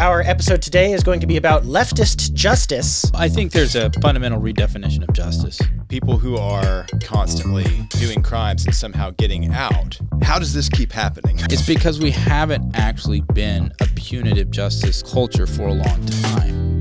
Our episode today is going to be about leftist justice. I think there's a fundamental redefinition of justice. People who are constantly doing crimes and somehow getting out. How does this keep happening? It's because we haven't actually been a punitive justice culture for a long time.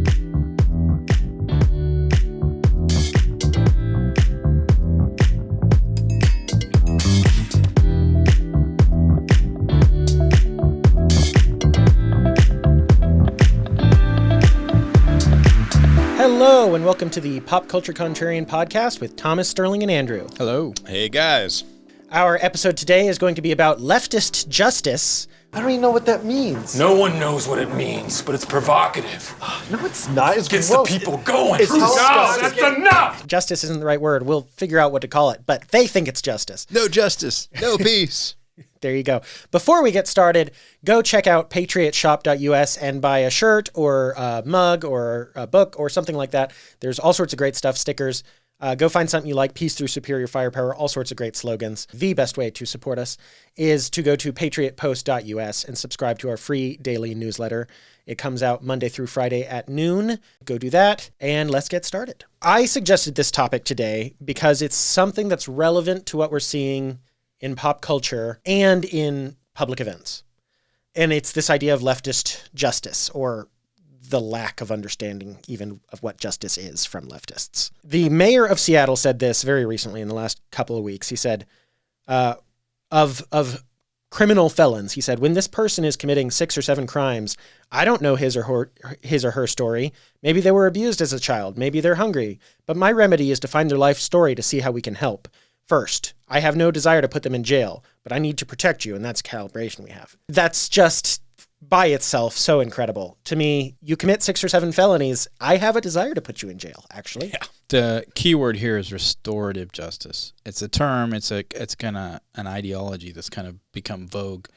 Hello, and welcome to the Pop Culture Contrarian podcast with Thomas, Sterling, and Andrew. Hello. Hey, guys. Our episode today is going to be about leftist justice. I don't even know what that means. No one knows what it means, but it's provocative. No, it's not. It's Gets gross. the people going. It's No, disgusting. that's enough! Justice isn't the right word. We'll figure out what to call it, but they think it's justice. No justice, no peace. There you go. Before we get started, go check out patriotshop.us and buy a shirt or a mug or a book or something like that. There's all sorts of great stuff, stickers. Go find something you like, peace through superior firepower, all sorts of great slogans. The best way to support us is to go to patriotpost.us and subscribe to our free daily newsletter. It comes out Monday through Friday at noon. Go do that, and let's get started. I suggested this topic today because it's something that's relevant to what we're seeing in pop culture and in public events. And it's this idea of leftist justice, or the lack of understanding even of what justice is from leftists. The mayor of Seattle said this very recently in the last couple of weeks. He said, of criminal felons, he said, when this person is committing 6 or 7 crimes, I don't know his or her story. Maybe they were abused as a child. Maybe they're hungry. But my remedy is to find their life story to see how we can help. First, I have no desire to put them in jail, but I need to protect you, and that's calibration we have. That's just by itself so incredible. To me, you commit 6 or 7 felonies, I have a desire to put you in jail, actually. Yeah. The key word here is restorative justice. It's a term, it's kind of an ideology that's kind of become vogue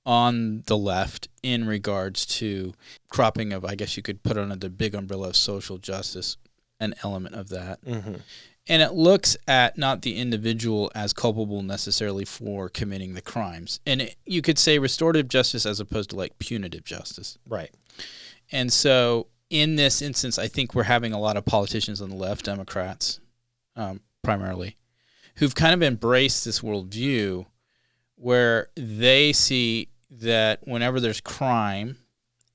on the left in regards to cropping of, I guess you could put under the big umbrella of social justice, an element of that. Mm-hmm. And it looks at not the individual as culpable necessarily for committing the crimes. And you could say restorative justice as opposed to like punitive justice. Right. And so in this instance, I think we're having a lot of politicians on the left, Democrats primarily, who've kind of embraced this worldview where they see that whenever there's crime,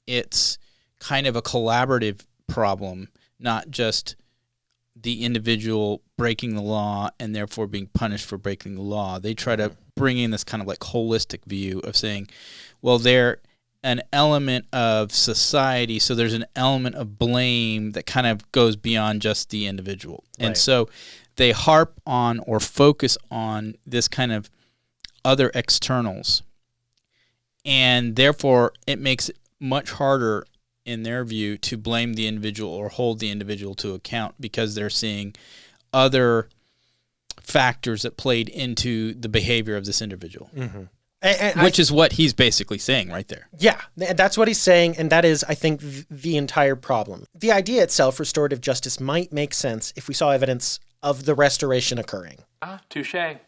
it's kind of a collaborative problem, not just the individual breaking the law and therefore being punished for breaking the law. They try to bring in this kind of like holistic view of saying, well, they're an element of society, so there's an element of blame that kind of goes beyond just the individual. Right. And so they harp on or focus on this kind of other externals. And therefore, it makes it much harder in their view, to blame the individual or hold the individual to account because they're seeing other factors that played into the behavior of this individual. Mm-hmm. Which is what he's basically saying right there. Yeah, that's what he's saying, and that is, I think, the entire problem. The idea itself, restorative justice, might make sense if we saw evidence of the restoration occurring. Touché.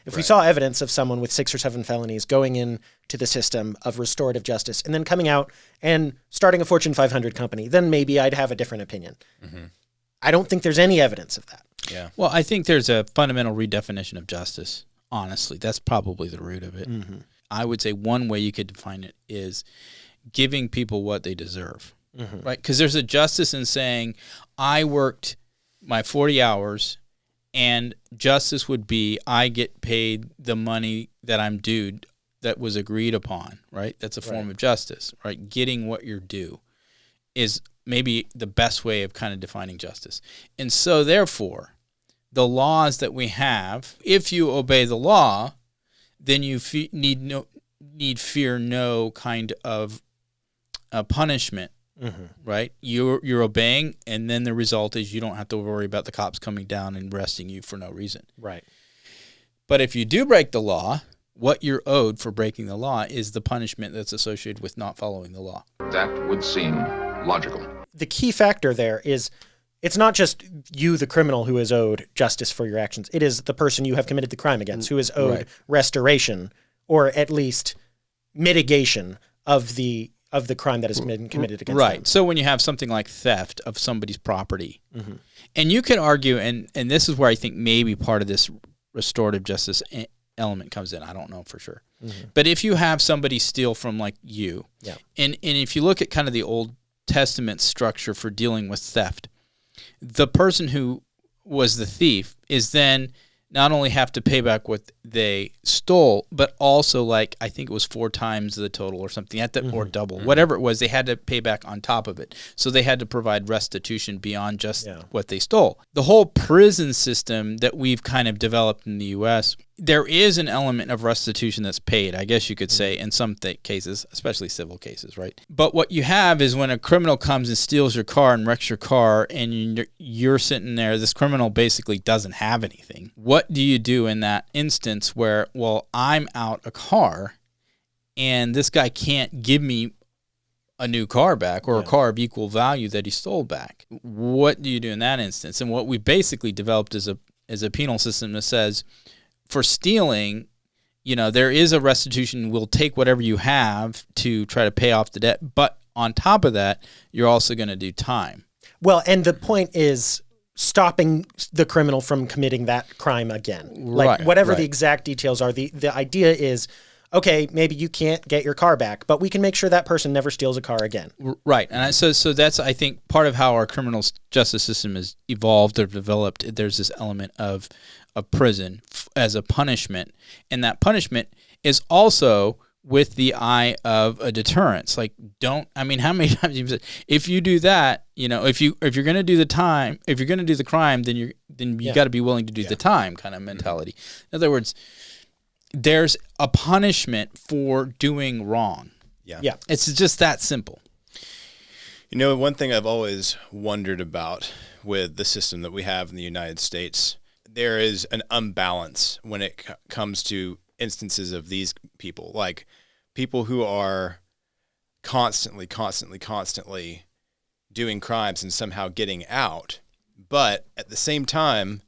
If we saw evidence of someone with 6 or 7 felonies going into the system of restorative justice and then coming out and starting a Fortune 500 company, then maybe I'd have a different opinion. Mm-hmm. I don't think there's any evidence of that. Yeah. Well, I think there's a fundamental redefinition of justice, honestly. That's probably the root of it. Mm-hmm. I would say one way you could define it is giving people what they deserve, right? Because there's a justice in saying, I worked my 40 hours and justice would be I get paid the money that I'm due that was agreed upon, right? That's a form of justice, right? Getting what you're due is maybe the best way of kind of defining justice. And so therefore, the laws that we have, if you obey the law, then you need fear no kind of punishment. Mm-hmm. Right? You're obeying, and then the result is you don't have to worry about the cops coming down and arresting you for no reason. Right. But if you do break the law, what you're owed for breaking the law is the punishment that's associated with not following the law. That would seem logical. The key factor there is it's not just you, the criminal, who is owed justice for your actions. It is the person you have committed the crime against who is owed restoration, or at least mitigation of the of the crime that has been committed against right. them. So when you have something like theft of somebody's property, and you could argue, and this is where I think maybe part of this restorative justice element comes in. I don't know for sure. But if you have somebody steal from like you, and if you look at kind of the Old Testament structure for dealing with theft, the person who was the thief is then not only have to pay back what they stole, but also like I think it was 4 times the total or something or double, whatever it was, they had to pay back on top of it. So they had to provide restitution beyond just what they stole. The whole prison system that we've kind of developed in the U.S., there is an element of restitution that's paid, I guess you could say, in some cases, especially civil cases, right? But what you have is when a criminal comes and steals your car and wrecks your car and you're sitting there, this criminal basically doesn't have anything. What do you do in that instance where, well, I'm out a car and this guy can't give me a new car back or a car of equal value that he stole back? What do you do in that instance? And what we basically developed is a penal system that says, for stealing, there is a restitution. We'll take whatever you have to try to pay off the debt. But on top of that, you're also going to do time. Well, and the point is stopping the criminal from committing that crime again. Like whatever the exact details are, the idea is, okay, maybe you can't get your car back, but we can make sure that person never steals a car again. Right. And so that's, I think, part of how our criminal justice system has evolved or developed. There's this element of prison as a punishment. And that punishment is also with the eye of a deterrence. Like, how many times you've said, if you do that, if you're going to do the time, if you're going to do the crime, then you got to be willing to do the time kind of mentality. In other words, there's a punishment for doing wrong. Yeah. It's just that simple. One thing I've always wondered about with the system that we have in the United States, there is an imbalance when it comes to instances of these people, like people who are constantly doing crimes and somehow getting out. But at the same time,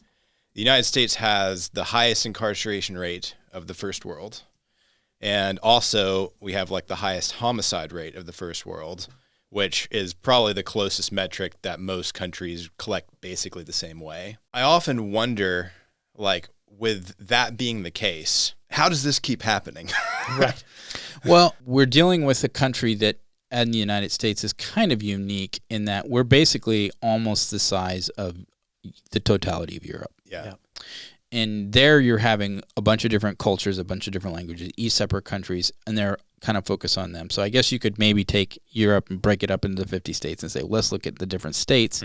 the United States has the highest incarceration rate of the first world. And also we have like the highest homicide rate of the first world, which is probably the closest metric that most countries collect basically the same way. I often wonder, like, with that being the case, how does this keep happening? Right. Well, we're dealing with a country that, in the United States, is kind of unique in that we're basically almost the size of the totality of Europe. Yeah. And there you're having a bunch of different cultures, a bunch of different languages, each separate countries, and they're kind of focused on them. So I guess you could maybe take Europe and break it up into the 50 states and say, well, let's look at the different states,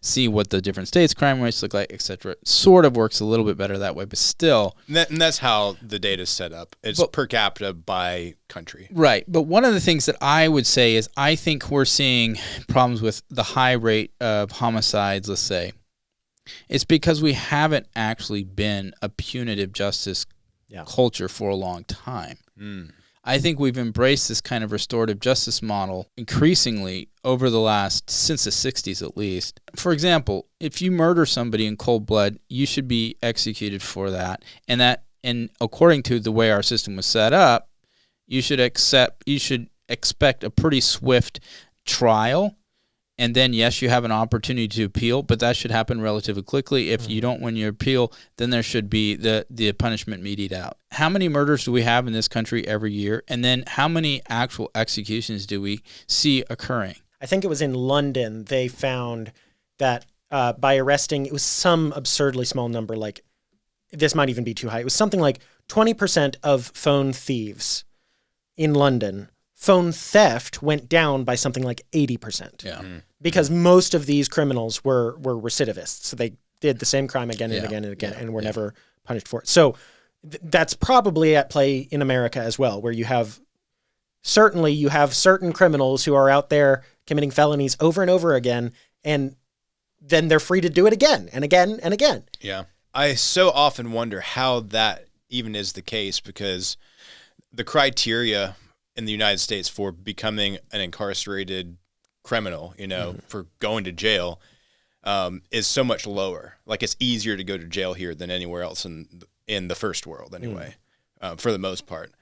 see what the different states' crime rates look like, etc. It sort of works a little bit better that way, but still. And that's how the data is set up. It's per capita by country. Right. But one of the things that I would say is I think we're seeing problems with the high rate of homicides, let's say. It's because we haven't actually been a punitive justice culture for a long time. I think we've embraced this kind of restorative justice model increasingly over since the 60s at least. For example, if you murder somebody in cold blood, you should be executed for that. And according to the way our system was set up, you should expect a pretty swift trial. And then, yes, you have an opportunity to appeal, but that should happen relatively quickly. If you don't win your appeal, then there should be the punishment meted out. How many murders do we have in this country every year? And then how many actual executions do we see occurring? I think it was in London, they found that by arresting, it was some absurdly small number, like this might even be too high. It was something like 20% of phone thieves in London. Phone theft went down by something like 80%. Yeah. Because most of these criminals were recidivists. So they did the same crime again and again and again and were never punished for it. So that's probably at play in America as well, where you have certain criminals who are out there committing felonies over and over again, and then they're free to do it again and again and again. Yeah. I so often wonder how that even is the case, because the criteria in the United States for becoming an incarcerated criminal, for going to jail, is so much lower. Like, it's easier to go to jail here than anywhere else in the first world anyway, for the most part.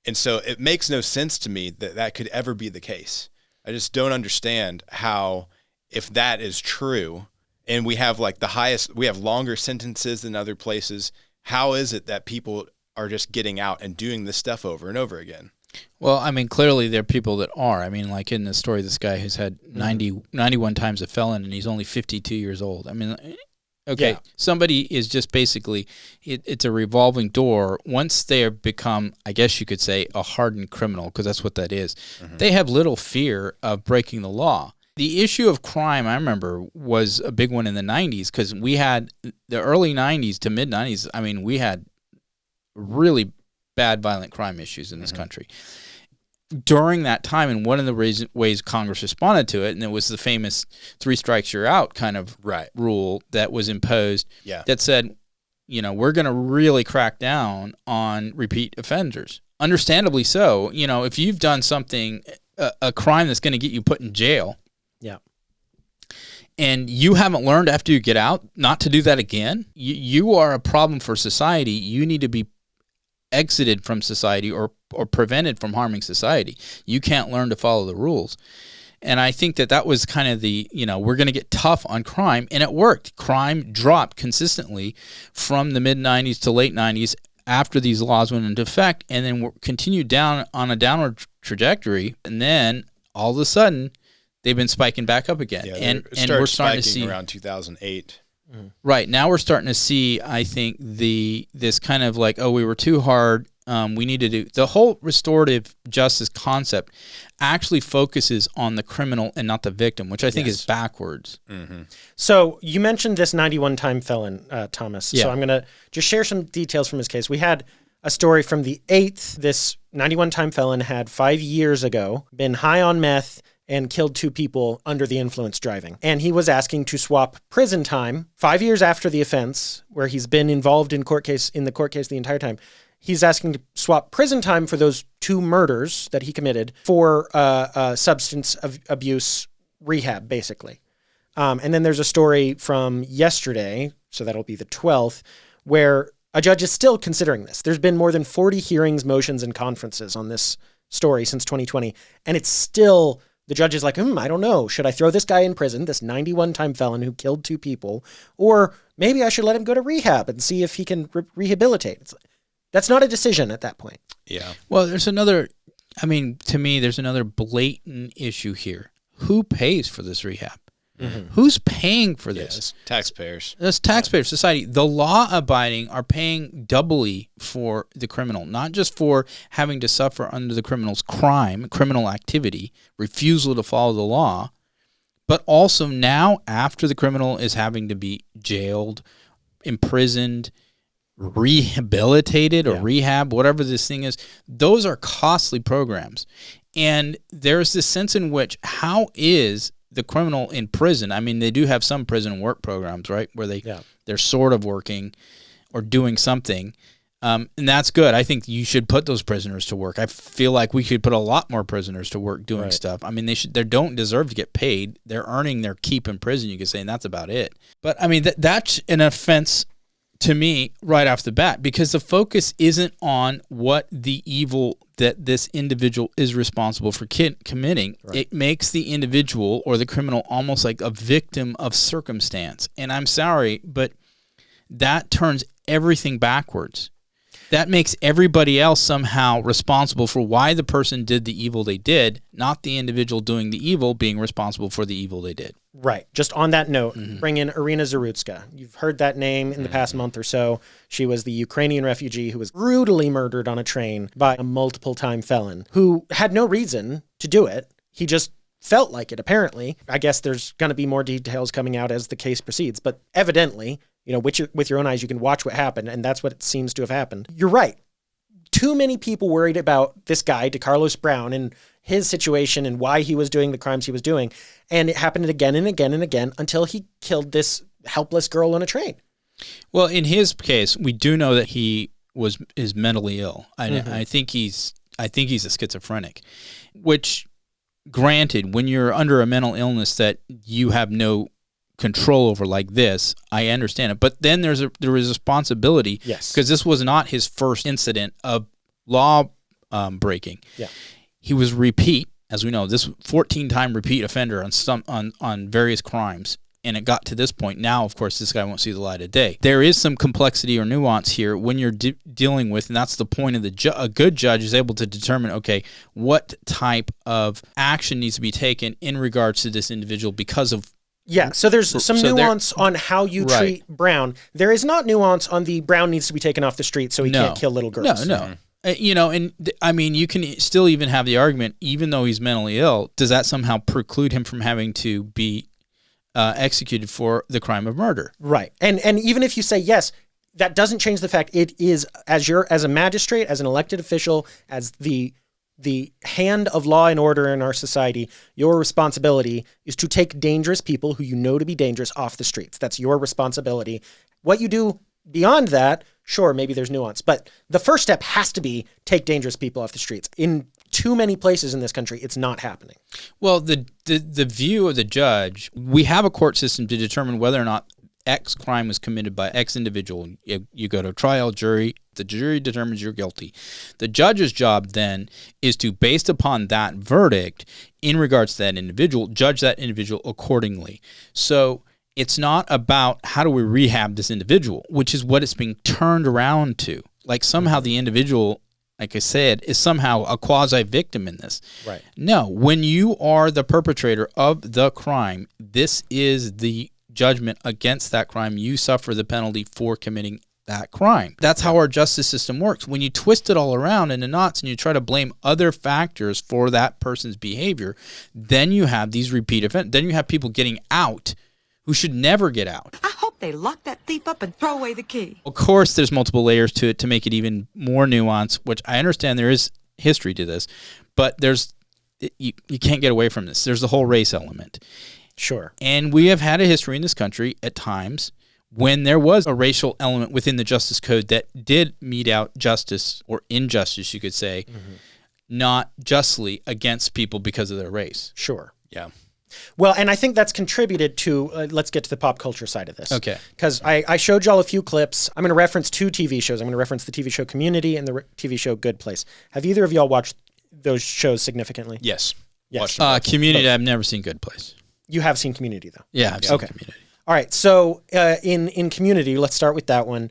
And so it makes no sense to me that that could ever be the case. I just don't understand how, if that is true, and we have like we have longer sentences than other places, how is it that people are just getting out and doing this stuff over and over again? Well, I mean, clearly there are people that are. I mean, like in the story, this guy who's had 91 times a felon, and he's only 52 years old. I mean, okay, somebody is just basically, it's a revolving door. Once they have become, I guess you could say, a hardened criminal, because that's what that is, they have little fear of breaking the law. The issue of crime, I remember, was a big one in the 90s, because we had the early 90s to mid 90s. I mean, we had really bad violent crime issues in this country. During that time, and one of the ways Congress responded to it, and it was the famous 3 strikes you're out kind of rule that was imposed that said, you know, we're going to really crack down on repeat offenders. Understandably so. You know, if you've done something, a crime that's going to get you put in jail, and you haven't learned after you get out not to do that again, you are a problem for society. You need to be exited from society or prevented from harming society. You can't learn to follow the rules. And I think that was kind of the, you know, we're going to get tough on crime, and it worked. Crime dropped consistently from the mid-90s to late 90s after these laws went into effect, and then continued down on a downward trajectory, and then all of a sudden they've been spiking back up again. And we're starting to see around 2008. Right. Now we're starting to see, I think, this kind of like, oh, we were too hard. We need to do the whole restorative justice concept actually focuses on the criminal and not the victim, which I think is backwards. So you mentioned this 91-time felon, Thomas. So I'm going to just share some details from his case. We had a story from the 8th. This 91-time felon had 5 years ago been high on meth and killed 2 people under the influence driving. And he was asking to swap prison time 5 years after the offense, where he's been involved in the court case the entire time. He's asking to swap prison time for those 2 murders that he committed for substance abuse rehab, basically. And then there's a story from yesterday, so that'll be the 12th, where a judge is still considering this. There's been more than 40 hearings, motions, and conferences on this story since 2020, and it's still... The judge is like, I don't know. Should I throw this guy in prison, this 91-time felon who killed 2 people, or maybe I should let him go to rehab and see if he can rehabilitate? That's not a decision at that point. Yeah. Well, to me, there's another blatant issue here. Who pays for this rehab? Who's paying for this? Yes, taxpayers. That's taxpayer society. The law-abiding are paying doubly for the criminal, not just for having to suffer under the criminal's criminal activity, refusal to follow the law, but also now after the criminal is having to be jailed, imprisoned, rehabilitated or rehab, whatever this thing is. Those are costly programs. And there's this sense in which, how is the criminal in prison? I mean, they do have some prison work programs, right, where they're sort of working or doing something, and that's good. I think you should put those prisoners to work. I feel like we should put a lot more prisoners to work doing stuff. I mean, they don't deserve to get paid. They're earning their keep in prison, you could say, and that's about it. But I mean, that's an offense to me right off the bat, because the focus isn't on what the evil that this individual is responsible for committing. It makes the individual or the criminal almost like a victim of circumstance. And I'm sorry, but that turns everything backwards. That makes everybody else somehow responsible for why the person did the evil they did, not the individual doing the evil being responsible for the evil they did. Right. Just on that note, bring in Irina Zarutska. You've heard that name in the past month or so. She was the Ukrainian refugee who was brutally murdered on a train by a multiple-time felon who had no reason to do it. He just felt like it, apparently. I guess there's going to be more details coming out as the case proceeds, but evidently, you know, with your own eyes, you can watch what happened, and that's what it seems to have happened. You're right. Too many people worried about this guy, DeCarlos Brown, and his situation and why he was doing the crimes he was doing. And it happened again and again and again until he killed this helpless girl on a train. Well, in his case, we do know that he is mentally ill. I think he's a schizophrenic, which, granted, when you're under a mental illness that you have no control over like this, I understand it. But then there is responsibility, because this was not his first incident of law breaking. Yeah. He was repeat, as we know, this 14-time repeat offender on various crimes. And it got to this point. Now, of course, this guy won't see the light of day. There is some complexity or nuance here when you're dealing with, and that's the point of a good judge is able to determine, okay, what type of action needs to be taken in regards to this individual because of. Yeah, so there's some nuance on how you treat Brown. There is not nuance on the Brown needs to be taken off the street so he can't kill little girls. No. I mean, you can still even have the argument, even though he's mentally ill, does that somehow preclude him from having to be executed for the crime of murder? Right. And even if you say yes, that doesn't change the fact it is, as a magistrate, as an elected official, as the hand of law and order in our society, your responsibility is to take dangerous people who you know to be dangerous off the streets. That's your responsibility. What you do beyond that, sure, maybe there's nuance, but the first step has to be take dangerous people off the streets. In too many places in this country, it's not happening. Well, the view of the judge, we have a court system to determine whether or not X crime was committed by X individual. You go to a trial, jury, the jury determines you're guilty. The judge's job then is to, based upon that verdict, in regards to that individual, judge that individual accordingly. So it's not about how do we rehab this individual, which is what it's being turned around to. Like somehow the individual, like I said, is somehow a quasi-victim in this. Right. No, when you are the perpetrator of the crime, this is the judgment against that crime. You suffer the penalty for committing that crime. That's how our justice system works. When you twist it all around into knots and you try to blame other factors for that person's behavior, then you have these repeat offenders. Then you have people getting out who should never get out. I hope they lock that thief up and throw away the key. Of course, there's multiple layers to it to make it even more nuanced, which I understand there is history to this, but you can't get away from this. There's the whole race element. Sure. And we have had a history in this country at times when there was a racial element within the justice code that did mete out justice or injustice, you could say, not justly against people because of their race. Sure. Yeah. Well, and I think that's contributed to, let's get to the pop culture side of this. Okay. Because I showed y'all a few clips. I'm going to reference two TV shows. I'm going to reference the TV show Community and the TV show Good Place. Have either of y'all watched those shows significantly? Yes. Yes. Community, I've never seen Good Place. You have seen Community, though? Yeah, I've seen Community. All right. So in Community, let's start with that one.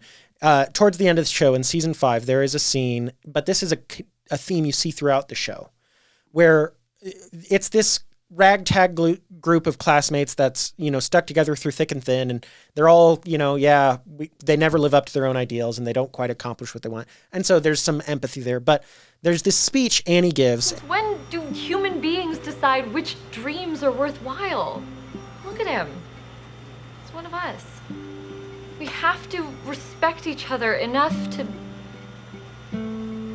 Towards the end of the show in season 5, there is a scene, but this is a theme you see throughout the show, where it's this ragtag group of classmates that's, stuck together through thick and thin, and they're all, they never live up to their own ideals and they don't quite accomplish what they want. And so there's some empathy there, but there's this speech Annie gives. When do human beings decide which dreams are worthwhile? Look at him. He's one of us. We have to respect each other enough to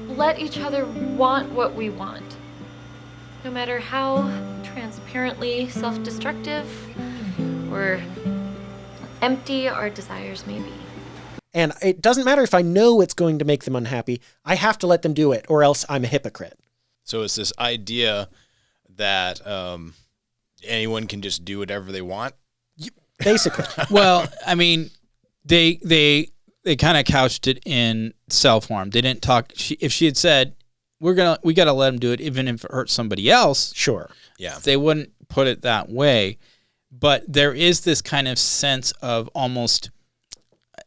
let each other want what we want. No matter how transparently self-destructive or empty our desires may be. And it doesn't matter if I know it's going to make them unhappy. I have to let them do it, or else I'm a hypocrite. So it's this idea that anyone can just do whatever they want. Basically. Well, I mean, they kind of couched it in self-harm. They didn't talk. If she had said, we got to let them do it, even if it hurts somebody else. Sure. Yeah. They wouldn't put it that way. But there is this kind of sense of almost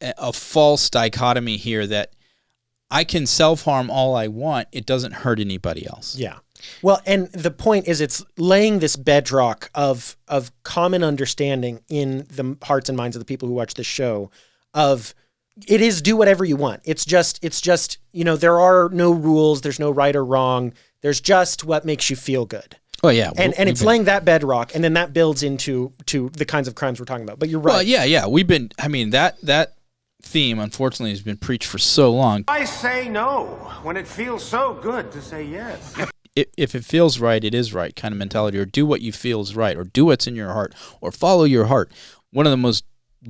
a false dichotomy here that I can self-harm all I want. It doesn't hurt anybody else. Yeah. Well, and the point is it's laying this bedrock of common understanding in the hearts and minds of the people who watch this show of it is do whatever you want. It's just, there are no rules. There's no right or wrong. There's just what makes you feel good. Oh yeah. And it's laying that bedrock, and then that builds into the kinds of crimes we're talking about. But you're right. Well, yeah. That theme, unfortunately, has been preached for so long. I say no when it feels so good to say yes. If it feels right, it is right kind of mentality, or do what you feel is right, or do what's in your heart, or follow your heart. One of the most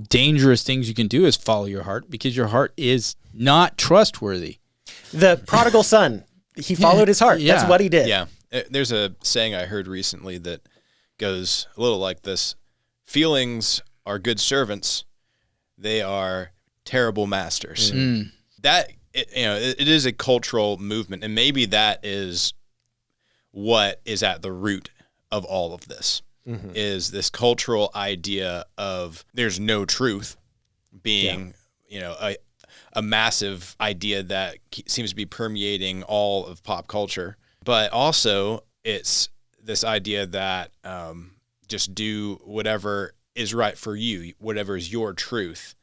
dangerous things you can do is follow your heart, because your heart is not trustworthy. The prodigal son, he followed his heart. Yeah. That's what he did. Yeah. There's a saying I heard recently that goes a little like this. Feelings are good servants. They are terrible masters. That it is a cultural movement, and maybe that is what is at the root of all of this. Is this cultural idea of there's no truth being, a massive idea that seems to be permeating all of pop culture, but also it's this idea that just do whatever is right for you, whatever is your truth.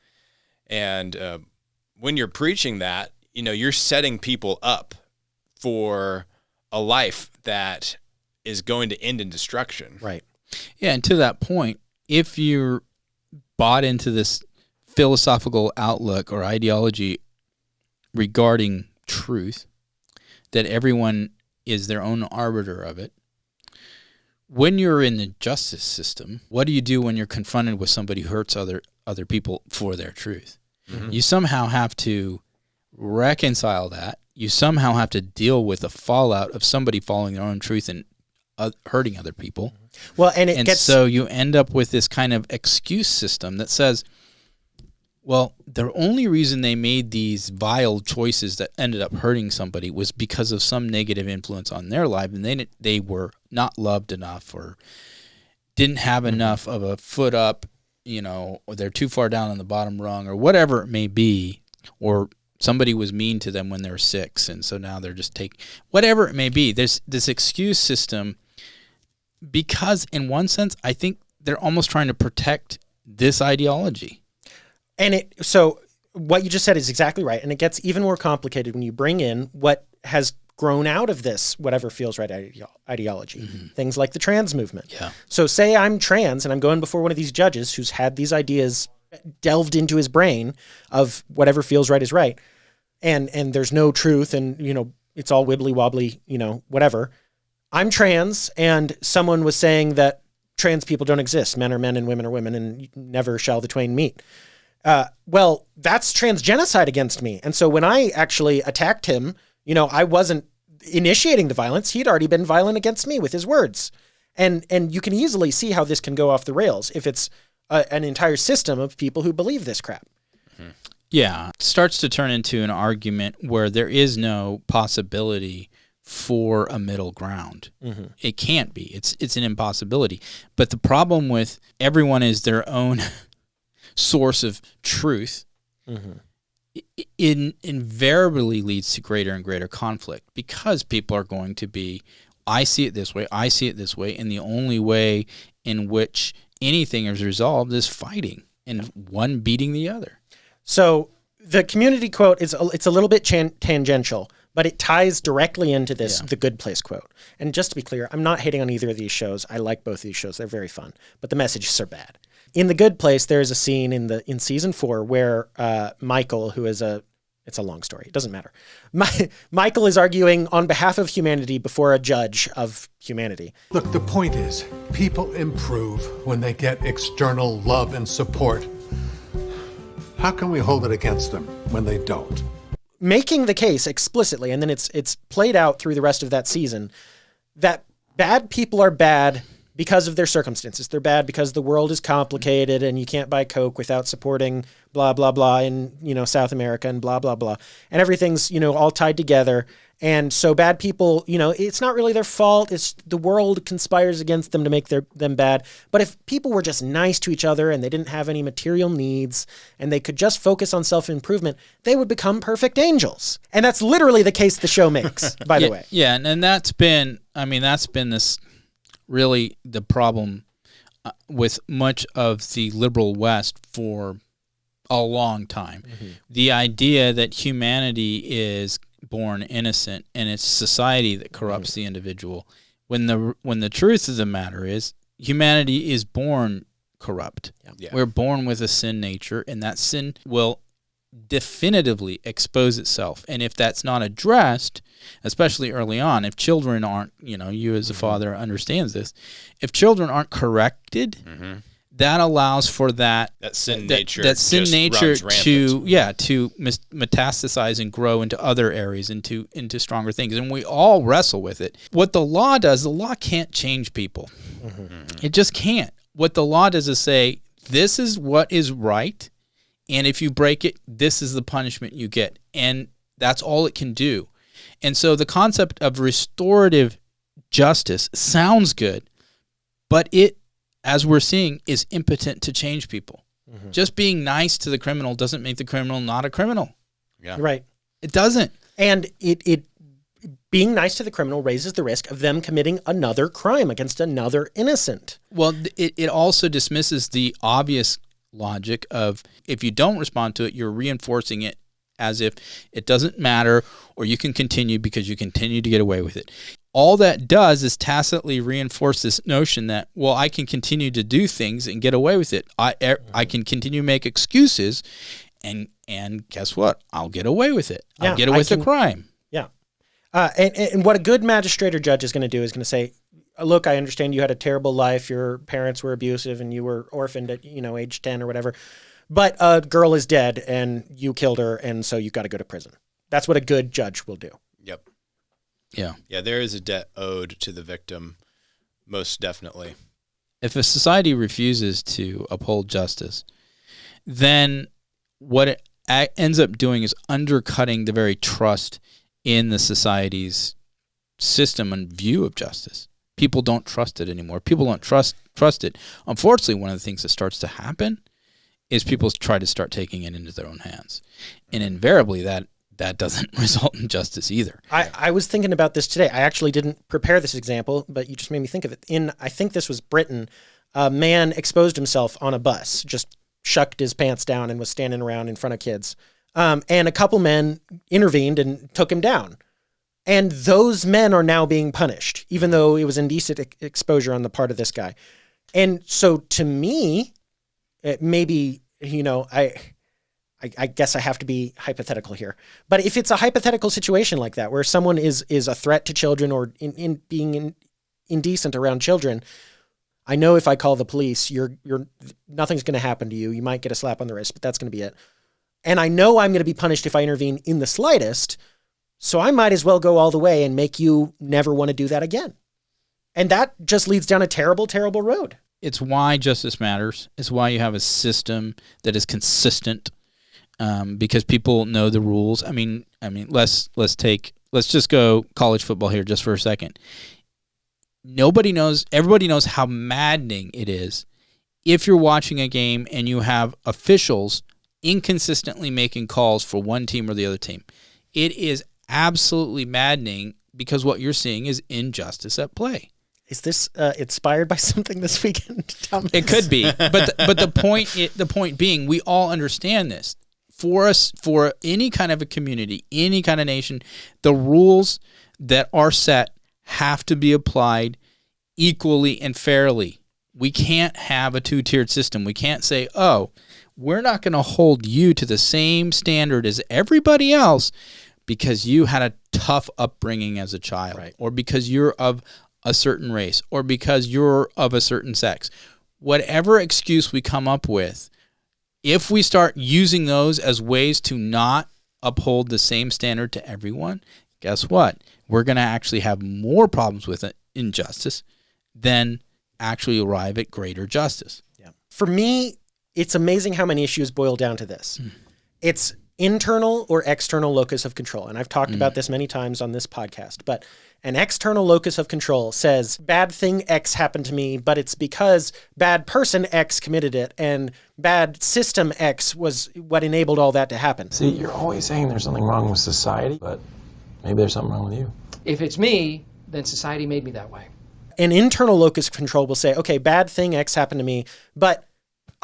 And when you're preaching that, you're setting people up for a life that is going to end in destruction. Right. Yeah, and to that point, if you're bought into this philosophical outlook or ideology regarding truth, that everyone is their own arbiter of it, when you're in the justice system, what do you do when you're confronted with somebody who hurts other people for their truth? You somehow have to reconcile that. You somehow have to deal with the fallout of somebody following their own truth and hurting other people. Well, and so you end up with this kind of excuse system that says, well, the only reason they made these vile choices that ended up hurting somebody was because of some negative influence on their life, and they were not loved enough or didn't have enough of a foot up, or they're too far down on the bottom rung or whatever it may be, or somebody was mean to them when they were 6, and so now they're just whatever it may be. There's this excuse system because, in one sense, I think they're almost trying to protect this ideology. And so what you just said is exactly right. And it gets even more complicated when you bring in what has grown out of this whatever feels right ideology. Things like the trans movement. Yeah. So say I'm trans and I'm going before one of these judges who's had these ideas delved into his brain of whatever feels right is right. And there's no truth and, it's all wibbly wobbly, whatever. I'm trans and someone was saying that trans people don't exist. Men are men and women are women and never shall the twain meet. Well, that's transgenocide against me. And so when I actually attacked him, I wasn't initiating the violence. He'd already been violent against me with his words. And you can easily see how this can go off the rails if it's an entire system of people who believe this crap. Yeah. It starts to turn into an argument where there is no possibility for a middle ground. It can't be. It's an impossibility. But the problem with everyone is their own source of truth, it invariably leads to greater and greater conflict because people are going to be, I see it this way, I see it this way, and the only way in which anything is resolved is fighting and one beating the other. So the community quote it's a little bit tangential, but it ties directly into this, the Good Place quote. And just to be clear, I'm not hating on either of these shows. I like both of these shows. They're very fun, but the messages are bad. In The Good Place, there's a scene in season 4 where Michael, who is it's a long story. It doesn't matter. Michael is arguing on behalf of humanity before a judge of humanity. Look, the point is, people improve when they get external love and support. How can we hold it against them when they don't? Making the case explicitly, and then it's played out through the rest of that season, that bad people are bad because of their circumstances. They're bad because the world is complicated and you can't buy Coke without supporting blah, blah, blah in, South America and blah, blah, blah. And everything's, all tied together. And so bad people, it's not really their fault. It's the world conspires against them to make them bad. But if people were just nice to each other and they didn't have any material needs and they could just focus on self-improvement, they would become perfect angels. And that's literally the case the show makes, by the way. Yeah. And that's been this really the problem with much of the liberal West for a long time. The idea that humanity is born innocent and it's society that corrupts the individual, when the truth of the matter is humanity is born corrupt. We're born with a sin nature, and that sin will definitively expose itself. And if that's not addressed, especially early on, if children aren't, you as a father understands this, if children aren't corrected, that allows for that sin nature to metastasize and grow into other areas, into stronger things. And we all wrestle with it. What the law does, the law can't change people. It just can't. What the law does is say, this is what is right, and if you break it, this is the punishment you get. And That's all it can do. And so the concept of restorative justice sounds good, but it, as we're seeing, is impotent to change people. Just being nice to the criminal doesn't make the criminal not a criminal. Yeah. Right. It doesn't. And it being nice to the criminal raises the risk of them committing another crime against another innocent. Well, it also dismisses the obvious logic of if you don't respond to it, you're reinforcing it as if it doesn't matter or you can continue because you continue to get away with it. All that does is tacitly reinforce this notion that, well, I can continue to do things and get away with it. I can continue to make excuses and guess what? I'll get away with it. I'll get away with the crime. Yeah. And what a good magistrate or judge is going to do is going to say, look, I understand you had a terrible life. Your parents were abusive and you were orphaned at, age 10 or whatever. But a girl is dead and you killed her, and so you got to go to prison. That's what a good judge will do. Yep. Yeah. Yeah, there is a debt owed to the victim, most definitely. If a society refuses to uphold justice, then what it ends up doing is undercutting the very trust in the society's system and view of justice. People don't trust it anymore. People don't trust it. Unfortunately, one of the things that starts to happen is people try to start taking it into their own hands. And invariably that doesn't result in justice either. I was thinking about this today. I actually didn't prepare this example, but you just made me think of it. I think this was Britain, a man exposed himself on a bus, just shucked his pants down and was standing around in front of kids. And a couple men intervened and took him down. And those men are now being punished, even though it was indecent exposure on the part of this guy. And so to me, it maybe, I guess I have to be hypothetical here. But if it's a hypothetical situation like that, where someone is a threat to children or in being indecent around children, I know if I call the police, nothing's going to happen to you. You might get a slap on the wrist, but that's going to be it. And I know I'm going to be punished if I intervene in the slightest. So I might as well go all the way and make you never want to do that again. And that just leads down a terrible, terrible road. It's why justice matters. It's why you have a system that is consistent. Because people know the rules. I mean, let's just go college football here just for a second. Everybody knows how maddening it is if you're watching a game and you have officials inconsistently making calls for one team or the other team. It is absolutely maddening because what you're seeing is injustice at play. Is this inspired by something this weekend, Thomas? It could be, but the point being, we all understand this. For any kind of a community, any kind of nation, the rules that are set have to be applied equally and fairly. We can't have a two-tiered system. We can't say, oh, we're not going to hold you to the same standard as everybody else because you had a tough upbringing as a child, right, or because you're of a certain race, or because you're of a certain sex. Whatever excuse we come up with, if we start using those as ways to not uphold the same standard to everyone, guess what? We're going to actually have more problems with injustice than actually arrive at greater justice. Yeah. For me, it's amazing how many issues boil down to this. It's internal or external locus of control. And I've talked about this many times on this podcast, but an external locus of control says bad thing X happened to me, but it's because bad person X committed it and bad system X was what enabled all that to happen. See, you're always saying there's something wrong with society, but maybe there's something wrong with you. If it's me, then society made me that way. An internal locus of control will say, okay, bad thing X happened to me, but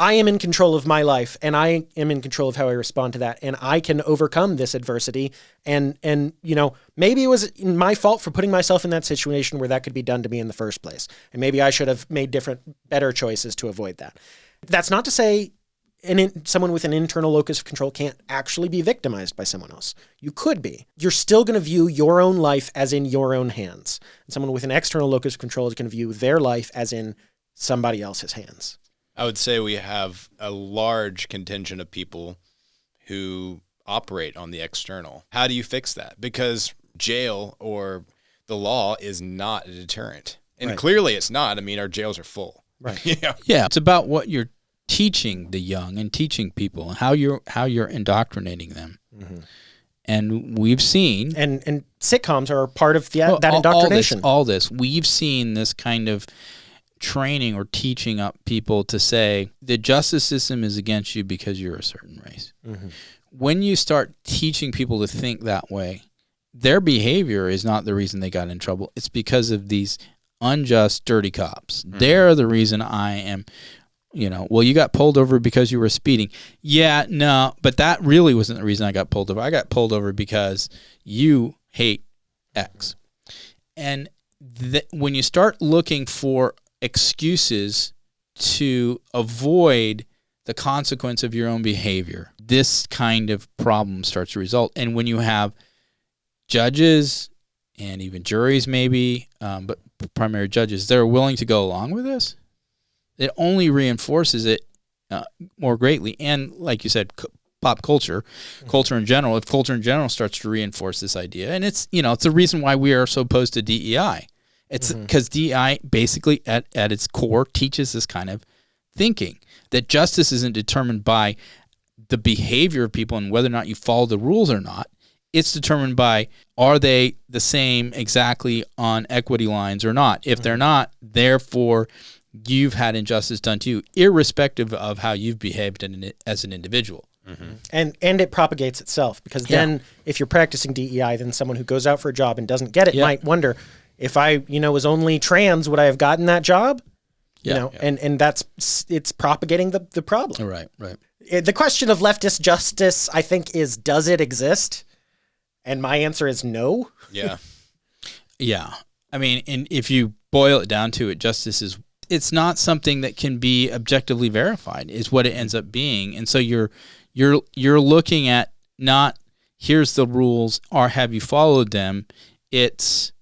I am in control of my life and I am in control of how I respond to that. And I can overcome this adversity. And maybe it was my fault for putting myself in that situation where that could be done to me in the first place. And maybe I should have made better choices to avoid that. That's not to say someone with an internal locus of control can't actually be victimized by someone else. You could be. You're still going to view your own life as in your own hands. And someone with an external locus of control is going to view their life as in somebody else's hands. I would say we have a large contingent of people who operate on the external. How do you fix that? Because jail or the law is not a deterrent. And clearly it's not. I mean, our jails are full. Right. Yeah. It's about what you're teaching the young and teaching people, how you're indoctrinating them. Mm-hmm. And we've seen... And sitcoms are part of that indoctrination. All this. We've seen this kind of training or teaching up people to say the justice system is against you because you're a certain race. Mm-hmm. When you start teaching people to think that way, their behavior is not the reason they got in trouble. It's because of these unjust, dirty cops. Mm-hmm. They're the reason I am, well, you got pulled over because you were speeding. Yeah, no, but that really wasn't the reason I got pulled over. I got pulled over because you hate X. And when you start looking for excuses to avoid the consequence of your own behavior, this kind of problem starts to result. And when you have judges and even juries maybe, but primary judges, they're willing to go along with this, it only reinforces it more greatly. And like you said, pop culture in general, if culture in general starts to reinforce this idea, and it's the reason why we are so opposed to DEI. It's because DEI basically at its core teaches this kind of thinking, that justice isn't determined by the behavior of people and whether or not you follow the rules or not. It's determined by, are they the same exactly on equity lines or not? If they're not, therefore you've had injustice done to you, irrespective of how you've behaved as an individual. Mm-hmm. And it propagates itself, because then if you're practicing DEI, then someone who goes out for a job and doesn't get it might wonder, if I, was only trans, would I have gotten that job? And it's propagating the problem. Right. The question of leftist justice, I think, is, does it exist? And my answer is no. Yeah. Yeah. I mean, and if you boil it down to it, justice it's not something that can be objectively verified, is what it ends up being. And so you're looking at not, here's the rules, or have you followed them? It's,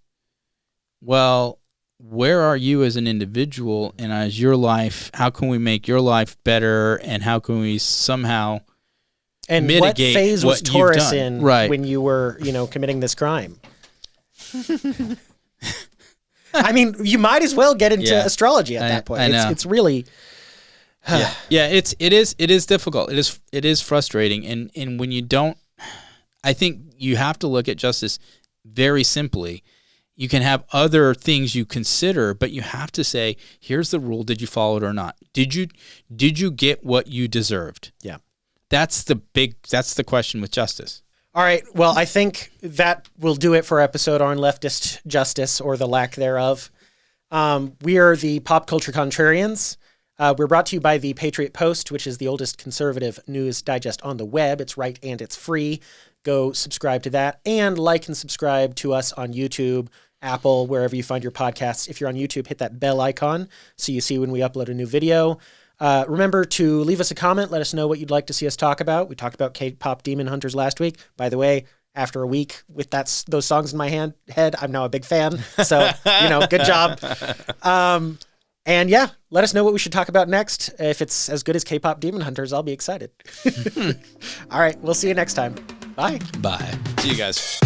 well, where are you as an individual, and as your life, how can we make your life better, and how can we somehow mitigate what phase was Taurus in right. when you were, committing this crime? I mean, you might as well get into astrology at that point. I know. It's really it is difficult. It is frustrating, and when you don't, I think you have to look at justice very simply. You can have other things you consider, but you have to say, here's the rule, did you follow it or not? Did you get what you deserved? Yeah. That's the question with justice. All right. Well, I think that will do it for our episode on leftist justice, or the lack thereof. We are the Pop Culture Contrarians. We're brought to you by the Patriot Post, which is the oldest conservative news digest on the web. It's right and it's free. Go subscribe to that, and like and subscribe to us on YouTube, Apple, wherever you find your podcasts. If you're on YouTube, hit that bell icon so you see when we upload a new video. Remember to leave us a comment. Let us know what you'd like to see us talk about. We talked about K-pop Demon Hunters last week. By the way, after a week with those songs in my head, I'm now a big fan. So, good job. And yeah, let us know what we should talk about next. If it's as good as K-pop Demon Hunters, I'll be excited. All right. We'll see you next time. Bye. Bye. See you guys.